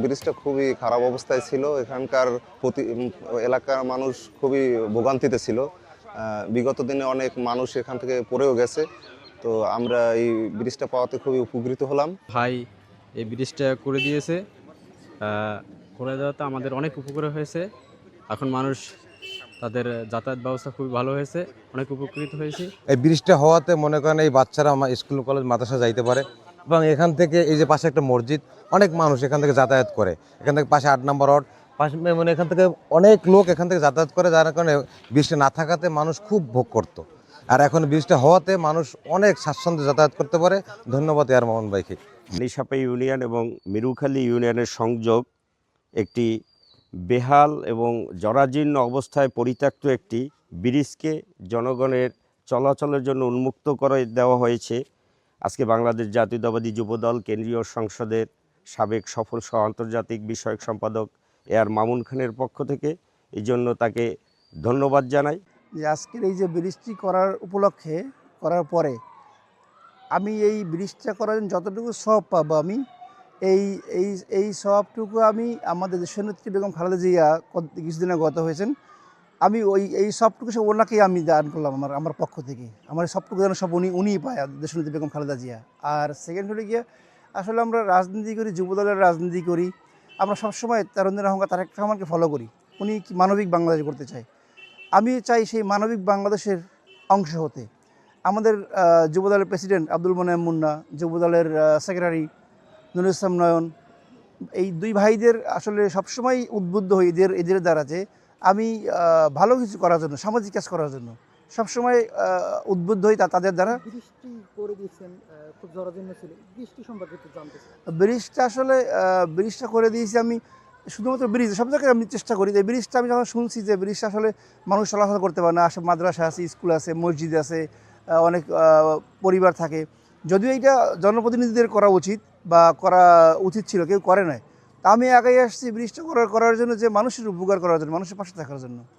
ব্রিজটা খুবই খারাপ অবস্থায় ছিল। এখানকার এলাকার মানুষ খুবই ভোগান্তিতে ছিল। বিগত দিনে অনেক মানুষ এখান থেকে পড়েও গেছে। তো আমরা এই ব্রিজটা পাওয়াতে খুবই উপকৃত হলাম। ভাই এই ব্রিজটা করে দিয়েছে। করে দেওয়াতে আমাদের অনেক উপকার হয়েছে। এখন মানুষ তাদের যাতায়াত ব্যবস্থা খুবই ভালো হয়েছে, অনেক উপকৃত হয়েছি। এই ব্রিজটা হওয়াতে মনে করেন এই বাচ্চারা আমার স্কুল কলেজ মাদ্রাসা যাইতে পারে, এবং এখান থেকে এই যে পাশে একটা মসজিদ, অনেক মানুষ এখান থেকে যাতায়াত করে। এখান থেকে পাশে 8 নম্বর ওয়ার্ড পাশে, মানে এখান থেকে অনেক লোক এখান থেকে যাতায়াত করে, যার কারণে ব্রিজটা না থাকাতে মানুষ খুব ভোগ করত। আর এখন ব্রিজটা হওয়াতে মানুষ অনেক স্বাচ্ছন্দ্যে যাতায়াত করতে পারে। ধন্যবাদ এয়ার মোহন ভাইকে। নিশাপে ইউনিয়ন এবং মিরুখালী ইউনিয়নের সংযোগ একটি বেহাল এবং জরাজীর্ণ অবস্থায় পরিত্যক্ত একটি ব্রিজকে জনগণের চলাচলের জন্য উন্মুক্ত করে দেওয়া হয়েছে। আজকে বাংলাদেশ জাতীয়তাবাদী যুবদল কেন্দ্রীয় সংসদের সাবেক সফল সহ আন্তর্জাতিক বিষয়ক সম্পাদক এআর মামুন খানের পক্ষ থেকে এই জন্য তাকে ধন্যবাদ জানাই। যে আজকের এই যে ব্রিজটি করার উপলক্ষে করার পরে আমি এই ব্রিজটা করার জন্য যতটুকু সওয়াব পাবো, আমি এই এই এই সওয়াবটুকু আমি আমাদের দেশনেত্রী বেগম খালেদা জিয়া কিছুদিন আগে গত হয়েছেন, আমি এই সবটুকু সব ওনাকেই আমি দান করলাম আমার পক্ষ থেকে। আমার সবটুকু যেন সব উনিই পায়, দেশনেত্রী বেগম খালেদা জিয়া। আর সেকেন্ড হলে গিয়ে আসলে আমরা রাজনীতি করি, যুবদলের রাজনীতি করি, আমরা সবসময় তারুণ্যের অহংকার তারেক রহমানকে ফলো করি। উনি কি মানবিক বাংলাদেশ করতে চায়, আমি চাই সেই মানবিক বাংলাদেশের অংশ হতে। আমাদের যুবদলের প্রেসিডেন্ট আব্দুল মোনায়েম মুন্না, যুবদলের সেক্রেটারি নুরুল ইসলাম নয়ন, এই দুই ভাইদের আসলে সবসময় উদ্বুদ্ধ হই এদের দ্বারা যে আমি ভালো কিছু করার জন্য, সামাজিক কাজ করার জন্য সবসময় উদ্বুদ্ধ হই তাদের দ্বারা। বৃষ্টি করে দিয়েছেন, খুব জরাজীর্ণ ছিল, বৃষ্টি সম্পর্কে একটু জানতে চাই। ব্রিজটা আসলে ব্রিজটা করে দিয়েছি আমি, শুধুমাত্র ব্রিজ সব জায়গায় আমি চেষ্টা করি। এই ব্রিজটা আমি যখন শুনছি যে ব্রিজটা আসলে মানুষ চলাচল করতে পারে না, আসলে মাদ্রাসা আছে, স্কুল আছে, মসজিদ আছে, অনেক পরিবার থাকে, যদিও এইটা জনপ্রতিনিধিদের করা উচিত বা করা উচিত ছিল, কেউ করে নাই। তা আমি আগে আসছি ব্রিজটা করার জন্য, যে মানুষের উপকার করার জন্য, মানুষের পাশে থাকার জন্য।